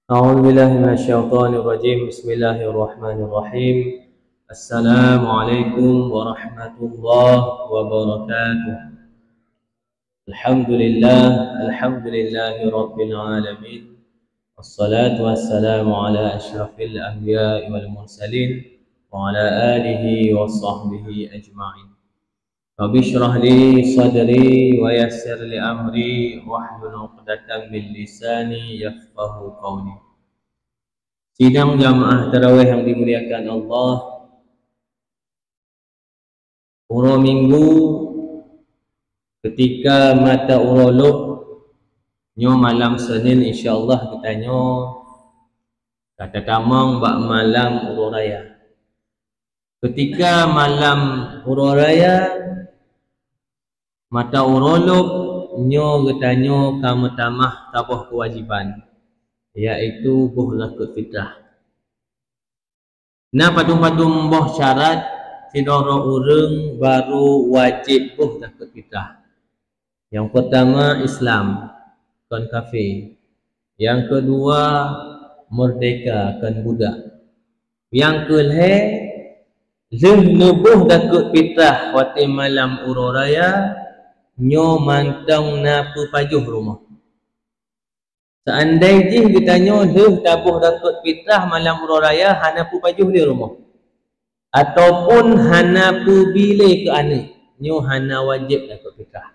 أعوذ بالله من الشيطان الرجيم. بسم الله الرحمن الرحيم. السلام عليكم ورحمة الله وبركاته. الحمد لله رب العالمين. الصلاة والسلام على أشرف الأنبياء والمرسلين وعلى آله وصحبه أجمعين. رب اشرح لي صدري ويسر لي أمري واحلل عقدة من لساني يفقه قولي. Sidang jamaah tarawih yang dimuliakan Allah, uro minggu ketika mata uro luk nyo malam Senin insyaallah kita nyo kata tamang bak malam uro raya. Ketika malam uro raya mata uro luk nyo kita nyo kamu tamah tabuh kewajiban, iaitu buh lakut fitrah. Nah padung-padung boh syarat sidoro urang baru wajib buh lakut fitrah. Yang pertama Islam, kan kafir. Yang kedua merdeka, kan budak. Yang kelih lebuh lakut fitrah waktu malam uro raya nyo mantang napu pajuh rumah. Seandainya kita nyoh tabuh dakut fitrah malam uro raya hana pu pajuh di rumah, ataupun hana pu bile ke anak nyoh hana wajib dakut fitrah.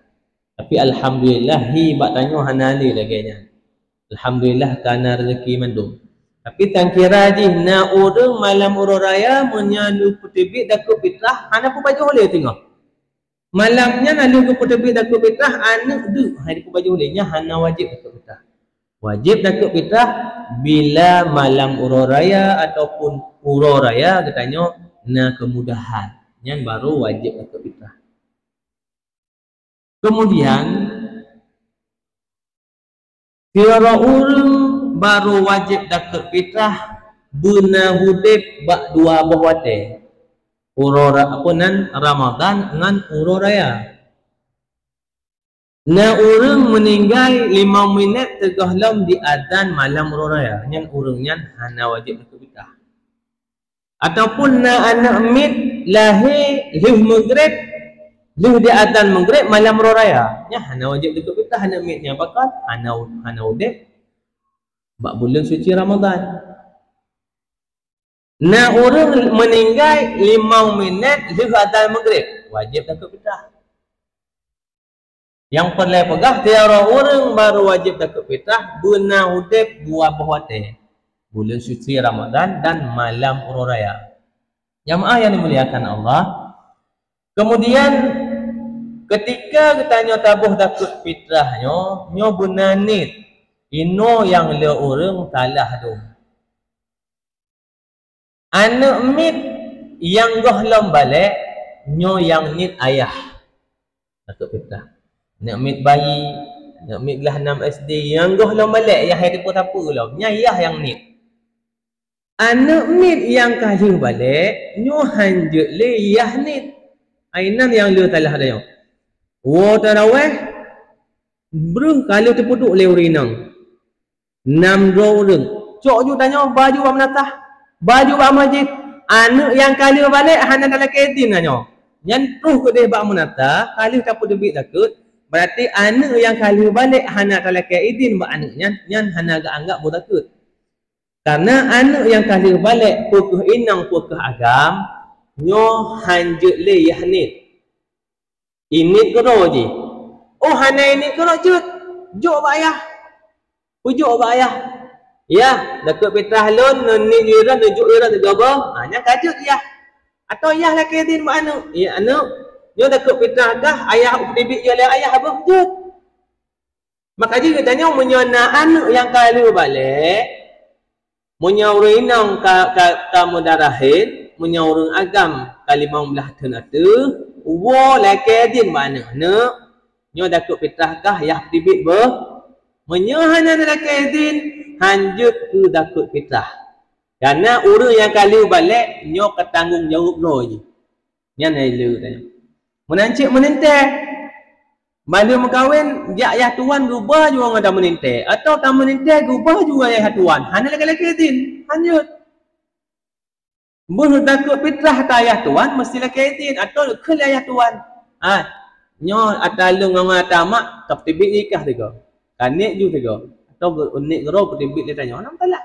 Tapi alhamdulillah hi bak tanyo hana li lagi nya. Alhamdulillah kana rezeki mandum. Tapi tang kira ji na urang malam uro raya menyalu putibik dakut fitrah hana pu pajuh le tengok. Malamnya nalu ke putibik dakut fitrah anak du hari pu pajuh le nya hana wajib dakut fitrah. Wajib dakut fitrah bila malam uro raya ataupun uro raya katanya na kemudahan, yang baru wajib dakut fitrah. Kemudian tiara urang baru wajib dakut fitrah bena hudip bak dua bahwate. Uro apunan Ramadan dengan uro raya. Na urang meninggal 5 minit tegahlam di adzan malam uro raya, nyan urang nyan hana wajib dakut fitrah. Ataupun na anak mit lahir leh maghrib, leh di adzan maghrib malam uro raya, nya hana wajib dakut fitrah anak mitnya bakal hana udip bak bulan suci Ramadan. Na urang meninggal 5 minit leh adzan maghrib, wajib dakut fitrah. Yang perlu pegah tiara orang baru wajib dakut fitrah bena hudip dua bahwate bulan suci Ramadan dan malam uro raya. Jamaah yang dimuliakan Allah. Kemudian ketika kita nyo tabuh dakut fitrah nyo bena nit ino yang le orang talah tu. Anak mit yang gohlam balik nyo yang nit ayah dakut fitrah. Nak mit bayi, nak mit gelah 6 SD yang goh lo balik yang hari pun apa lo, nyayah yang nit. Anak mit yang kahir balik nyo hanjut le yah nit. Ainan yang le talah dia. Wo tarawih bruh kalau terpuduk le urinang. 6 orang. Cok ju tanya baju ba menatah, baju ba masjid. Anak yang kahir balik hana dalam kedin nyo. Nyan truh ke dia ba menatah, kahir tak debit takut. Berarti anak yang kali balik hana talakai idin buat anak nyan hana agak anggap buat takut. Karena anak yang kali balik pukul inang pukul agam nyo hanjut le yahnit. Ini kero je. Oh hana ini kero cut. Jok ba ayah. Pujuk ba ayah. Ya, dakut fitrah lon ni jiran juk jiran tegaba. Nya kajut ya. Atau ya lah kedin buat anak. Ya anak dia dakut fitrah kah ayah updibik je lah ayah apa jut. Maka dia tanya menyana anak yang kali balik menyaurang inang ka mudarahin menyaurang agam kali 15 tahun atu wo la kedin mana nak nyo dakut fitrah kah ayah updibik be menyahana la kedin hanjut ke dakut fitrah. Karena orang yang kali balik nyo ketanggung jawab roh je. Nyan ai lu tanya. Menancik menenteh. Malu berkahwin, jak ayah tuan rubah juga dengan tamu nintai. Atau tamu nintai rubah juga ayah tuan. Hanya lagi-lagi izin. Lanjut. Bunuh takut fitrah tak ayah tuan, mesti lagi izin. Atau ke ayah tuan. Nyo atalung dengan tamak, tak tibik nikah tiga. Kanik juga tiga. Atau unik gerau tibik dia tanya. Nama salah.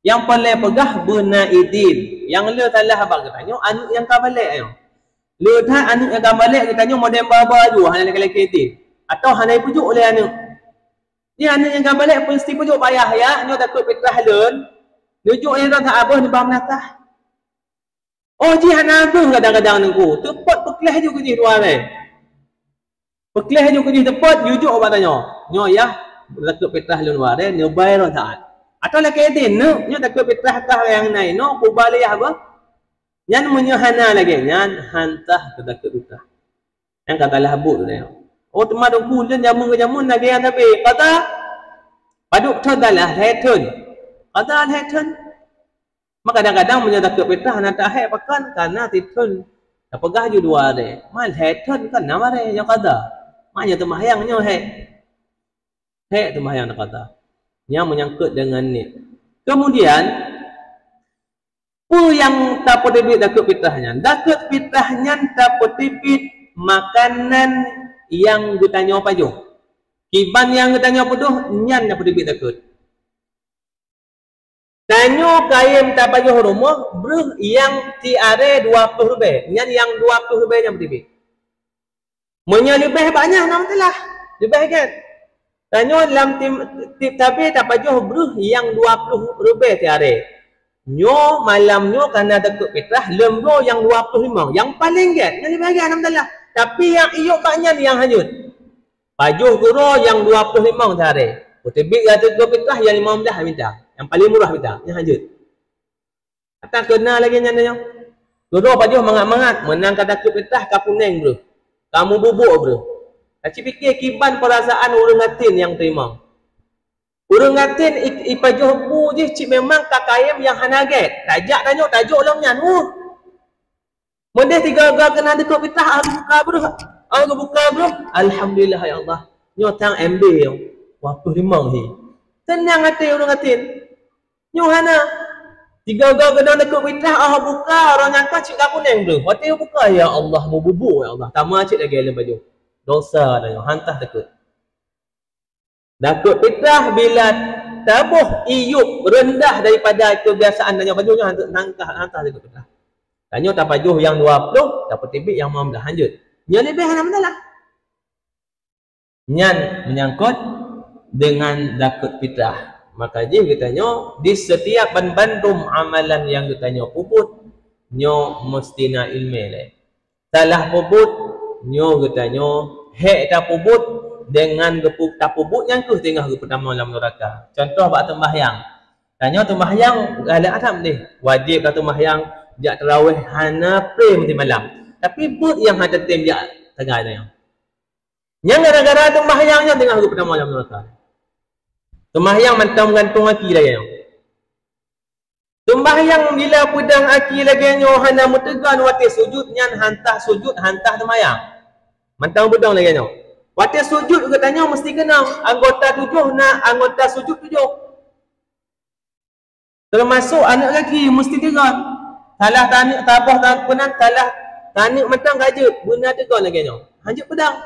Yang paling pegah benar izin. Yang le salah abang katanya, anu yang kau balik ayo. Letak anak yang akan balik, kita tanya model baba tu, hanya lelaki izin. Atau hanya pujuk oleh anak. Dia anak yang akan balik, mesti pujuk payah ya. Dia takut fitrah lun. Nujuk yang tak abah ni bahan menatah. Oh, ji hanya abah kadang-kadang nunggu. Tepat pekelah juga ji dua ni. Pekelah juga ji tepat, nujuk apa tanya. Nyo ya, takut fitrah lun warai, nyo bayar saat. Atau lelaki izin, nyo takut fitrah kah yang naik. No, kubalik apa? Yang menyahana lagi, yang hantah ketakut utah. Yang kata labut tu dia. Oh, teman duk bulan jamun ke jamun lagi yang tapi kata paduk thon dalah hetun. Kata hetun. Maka kadang-kadang menyadak fitrah nak tak hai pakan karena titun. Tak pegah ju dua dia. Mal hetun kan nama dia yang kata. Maknya temahyangnya hai. Hai temahyang nak kata. Yang menyangkut dengan ni. Kemudian yang tak potibit dakut fitrahnya. Dakut fitrahnya tak potibit makanan yang ditanya apa jo. Kiban yang ditanya apa tu, nyan tak potibit dakut. Tanyo kain tak pajuh rumah, bruh yang tiare 20 lebih. Nyan yang 20 lebih yang potibit. Munya lebih banyak nama telah. Lebih kan? Tanyo dalam tip tapi tak pajuh bruh yang 20 lebih tiare. Nyo malam nyo kerana takut fitrah lembu yang 25 yang paling kan yang lebih bahagian alhamdulillah. Tapi yang iuk banyak yang hanyut pajuh guru yang 25 sehari kutibik kata fitrah yang 15 minta yang paling murah minta yang hanyut tak kena lagi nyana yang guru pajuh mangat-mangat menang kata fitrah kapuneng bro kamu bubuk bro tapi fikir kiban perasaan orang ngatin yang terima. Urang ngatin ipajuh bu je cik memang kakayam yang hanaget. Tajak tanya tajuk long nyan. Modeh tiga kena dekat fitrah buka bro. Buka bro. Alhamdulillah ya Allah. Nyo tang MB yo. Waktu rimang hi. Tenang hati urang ngatin. Nyo hana. Tiga kena dekat fitrah buka orang nyangka cik kapuneng bro. Waktu buka ya Allah mau bubuk ya Allah. Tama cik lagi dalam baju. Dosa dah hantah dekat. Dakut fitrah bila tabuh iup rendah daripada kebiasaan tanya bajunya hantar dekat fitrah. Tanya tak pajuh yang 20 dapat tibik yang 15 lanjut. Yang lebih alhamdulillah. Nyan menyangkut dengan dakut fitrah. Maka je kita tanya di setiap bandum amalan yang kita tanya puput nyo mustina ilmu le. Salah puput nyo kita tanya hek tak puput dengan gepuk tapubuk yang ke tengah ke pertama dalam neraka. Contoh bak sembahyang. Tanya sembahyang ala adam ni. Wajib kata sembahyang jak tarawih hana pre mesti malam. Tapi but yang ada tim jak tengah dia. Yang gara-gara sembahyangnya tengah ke pertama dalam neraka. Sembahyang mantau gantung aki lagi. Sembahyang bila pedang aki lagi nyo hana mutegan wati sujud nyan hantah sujud hantah sembahyang. Mantau pedang lagi nyo. Waktu sujud katanya mesti kena anggota 7 nak anggota sujud 7. Termasuk anak lelaki mesti tegang. Salah tanik tabah penang salah tanik matang gajut benar tegang lagi nya. Hanjut pedang.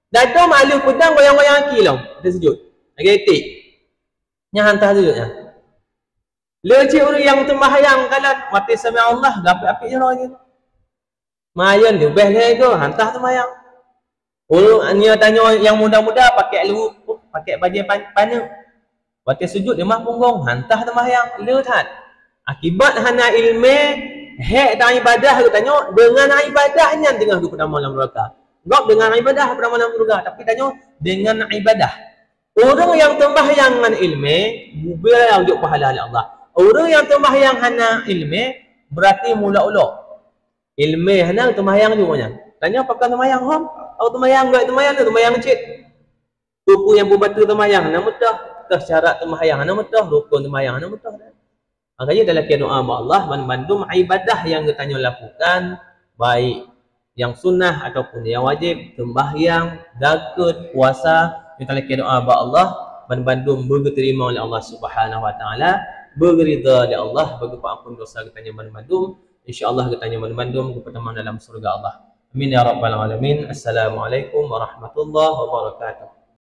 Dada malu pedang goyang-goyang aki lah. Dia sujud. Lagi etik. Nya hantar sujudnya. Lecik orang yang sembahyang kalan waktu sami Allah gapi-api je orang gitu. Mayan lebih lagi ke hantar sembahyang. Orang dia tanya yang muda-muda pakai lu, pakai baju panah. Waktu sujud dia mah punggung, hantah sembahyang, lihat. Akibat hana ilmu, hek dan ibadah dia tanya dengan ibadahnya tengah ke pertama dalam neraka. Enggak dengan ibadah pertama dalam neraka, tapi tanya dengan ibadah. Orang yang sembahyang dengan ilmu, bila wujud pahala Allah. Orang yang sembahyang hana ilmu, berarti mula-ula. Ilmu hana sembahyang juga nya. Tanya pakai sembahyang hom? Atau temayang enggak temayang tu temayang cik. Ruku yang berbatu temayang ana mudah. Syarat temayang ana mudah, rukun temayang ana mudah. Makanya dalam doa Allah bandum ibadah yang kita lakukan baik yang sunnah ataupun yang wajib, sembahyang, zakat, puasa, kita lagi doa ba Allah bandum berterima oleh Allah Subhanahu wa taala, berridha oleh Allah, bagi ampun dosa kita nya bandum, insyaallah kita nya bandum bertemu dalam surga Allah. Amin ya rabbal alamin. Assalamualaikum warahmatullahi wabarakatuh.